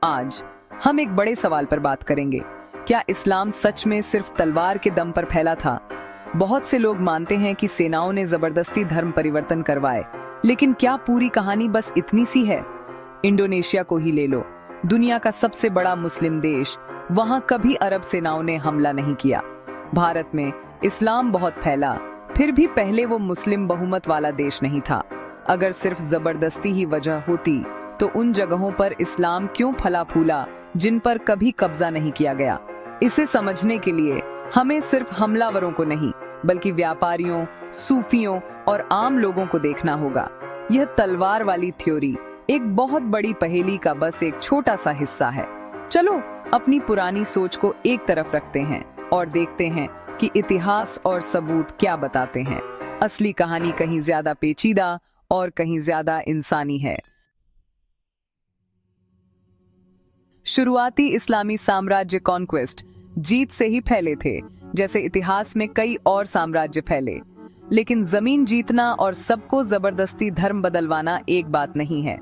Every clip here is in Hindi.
आज हम एक बड़े सवाल पर बात करेंगे। क्या इस्लाम सच में सिर्फ तलवार के दम पर फैला था? बहुत से लोग मानते हैं कि सेनाओं ने जबरदस्ती धर्म परिवर्तन करवाए, लेकिन क्या पूरी कहानी बस इतनी सी है? इंडोनेशिया को ही ले लो, दुनिया का सबसे बड़ा मुस्लिम देश, वहां कभी अरब सेनाओं ने हमला नहीं किया। भारत में इस्लाम बहुत फैला, फिर भी पहले वो मुस्लिम बहुमत वाला देश नहीं था। अगर सिर्फ जबरदस्ती ही वजह होती तो उन जगहों पर इस्लाम क्यों फला फूला जिन पर कभी कब्जा नहीं किया गया? इसे समझने के लिए हमें सिर्फ हमलावरों को नहीं, बल्कि व्यापारियों, सूफियों और आम लोगों को देखना होगा। यह तलवार वाली थ्योरी एक बहुत बड़ी पहेली का बस एक छोटा सा हिस्सा है। चलो अपनी पुरानी सोच को एक तरफ रखते हैं और देखते हैं कि इतिहास और सबूत क्या बताते हैं। असली कहानी कहीं ज्यादा पेचीदा और कहीं ज्यादा इंसानी है। शुरुआती इस्लामी साम्राज्य कॉन्क्वेस्ट जीत से ही फैले थे, जैसे इतिहास में कई और साम्राज्य फैले। लेकिन जमीन जीतना और सबको जबरदस्ती धर्म बदलवाना एक बात नहीं है।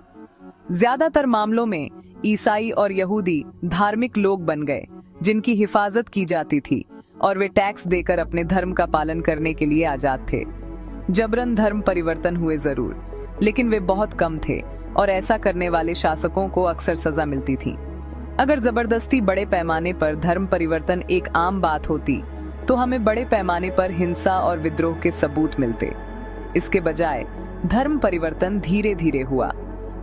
ज्यादातर मामलों में ईसाई और यहूदी धार्मिक लोग बन गए जिनकी हिफाजत की जाती थी और वे टैक्स देकर अपने धर्म का पालन करने के लिए आजाद थे। जबरन धर्म परिवर्तन हुए जरूर, लेकिन वे बहुत कम थे और ऐसा करने वाले शासकों को अक्सर सजा मिलती थी। अगर जबरदस्ती बड़े पैमाने पर धर्म परिवर्तन एक आम बात होती तो हमें बड़े पैमाने पर हिंसा और विद्रोह के सबूत मिलते। इसके बजाय धर्म परिवर्तन धीरे धीरे हुआ,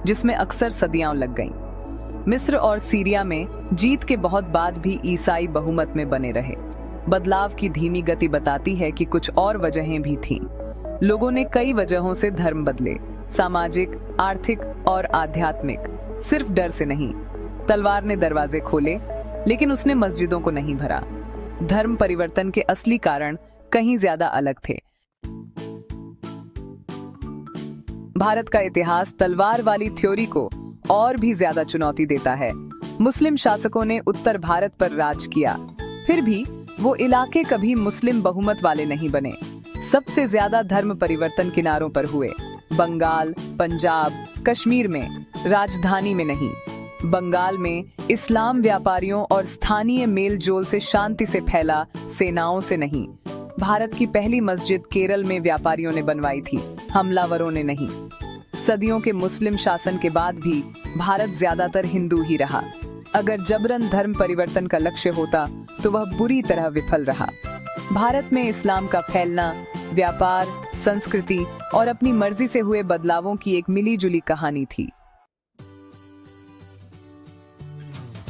जिसमें अक्सर सदियां लग गईं। मिस्र और सीरिया में जीत के बहुत बाद भी ईसाई बहुमत में बने रहे। बदलाव की धीमी गति बताती है कि कुछ और वजहें भी थीं। लोगों ने कई वजहों से धर्म बदले, सामाजिक, आर्थिक और आध्यात्मिक, सिर्फ डर से नहीं। तलवार ने दरवाजे खोले, लेकिन उसने मस्जिदों को नहीं भरा। धर्म परिवर्तन के असली कारण कहीं ज्यादा अलग थे। भारत का इतिहास तलवार वाली थ्योरी को और भी ज्यादा चुनौती देता है। मुस्लिम शासकों ने उत्तर भारत पर राज किया, फिर भी वो इलाके कभी मुस्लिम बहुमत वाले नहीं बने। सबसे ज्यादा धर्म परिवर्तन किनारों पर हुए, बंगाल, पंजाब, कश्मीर में, राजधानी में नहीं। बंगाल में इस्लाम व्यापारियों और स्थानीय मेल जोल से शांति से फैला, सेनाओं से नहीं। भारत की पहली मस्जिद केरल में व्यापारियों ने बनवाई थी, हमलावरों ने नहीं। सदियों के मुस्लिम शासन के बाद भी भारत ज्यादातर हिंदू ही रहा। अगर जबरन धर्म परिवर्तन का लक्ष्य होता तो वह बुरी तरह विफल रहा। भारत में इस्लाम का फैलना, व्यापार, संस्कृति और अपनी मर्जी से हुए बदलावों की एक मिलीजुली कहानी थी।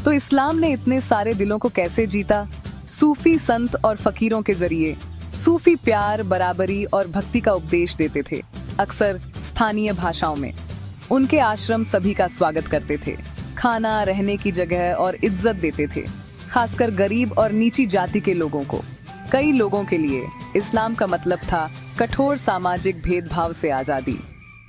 तो इस्लाम ने इतने सारे दिलों को कैसे जीता? सूफी संत और फकीरों के जरिए। सूफी प्यार, बराबरी और भक्ति का उपदेश देते थे, अक्सर स्थानीय भाषाओं में। उनके आश्रम सभी का स्वागत करते थे, खाना, रहने की जगह और इज्जत देते थे, खासकर गरीब और नीची जाति के लोगों को। कई लोगों के लिए इस्लाम का मतलब था कठोर सामाजिक भेदभाव से आजादी।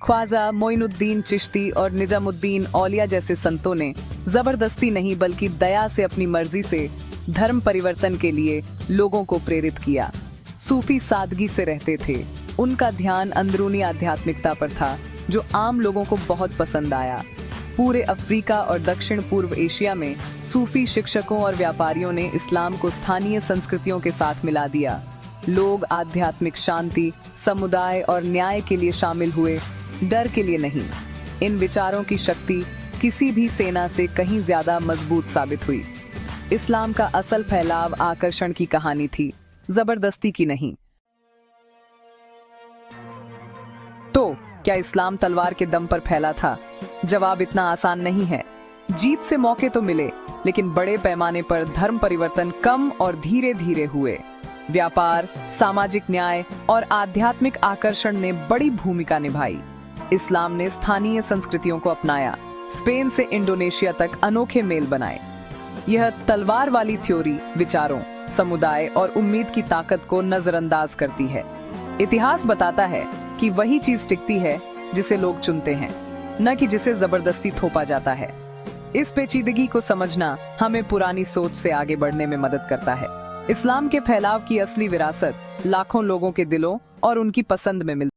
ख्वाजा मोइनुद्दीन चिश्ती और निजामुद्दीन औलिया जैसे संतों ने जबरदस्ती नहीं बल्कि दया से अपनी मर्जी से धर्म परिवर्तन के लिए लोगों को प्रेरित किया। सूफी सादगी से रहते थे, उनका ध्यान अंदरूनी आध्यात्मिकता पर था जो आम लोगों को बहुत पसंद आया। पूरे अफ्रीका और दक्षिण पूर्व एशिया में सूफी शिक्षकों और व्यापारियों ने इस्लाम को स्थानीय संस्कृतियों के साथ मिला दिया। लोग आध्यात्मिक शांति, समुदाय और न्याय के लिए शामिल हुए, डर के लिए नहीं। इन विचारों की शक्ति किसी भी सेना से कहीं ज्यादा मजबूत साबित हुई। इस्लाम का असल फैलाव आकर्षण की कहानी थी, जबरदस्ती की नहीं। तो क्या इस्लाम तलवार के दम पर फैला था? जवाब इतना आसान नहीं है। जीत से मौके तो मिले, लेकिन बड़े पैमाने पर धर्म परिवर्तन कम और धीरे धीरे हुए। व्यापार, सामाजिक न्याय और आध्यात्मिक आकर्षण ने बड़ी भूमिका निभाई। इस्लाम ने स्थानीय संस्कृतियों को अपनाया, स्पेन से इंडोनेशिया तक अनोखे मेल बनाए। यह तलवार वाली थ्योरी विचारों, समुदाय और उम्मीद की ताकत को नजरअंदाज करती है। इतिहास बताता है कि वही चीज टिकती है जिसे लोग चुनते हैं, न कि जिसे जबरदस्ती थोपा जाता है। इस पेचीदगी को समझना हमें पुरानी सोच से आगे बढ़ने में मदद करता है। इस्लाम के फैलाव की असली विरासत लाखों लोगों के दिलों और उनकी पसंद में मिलती है।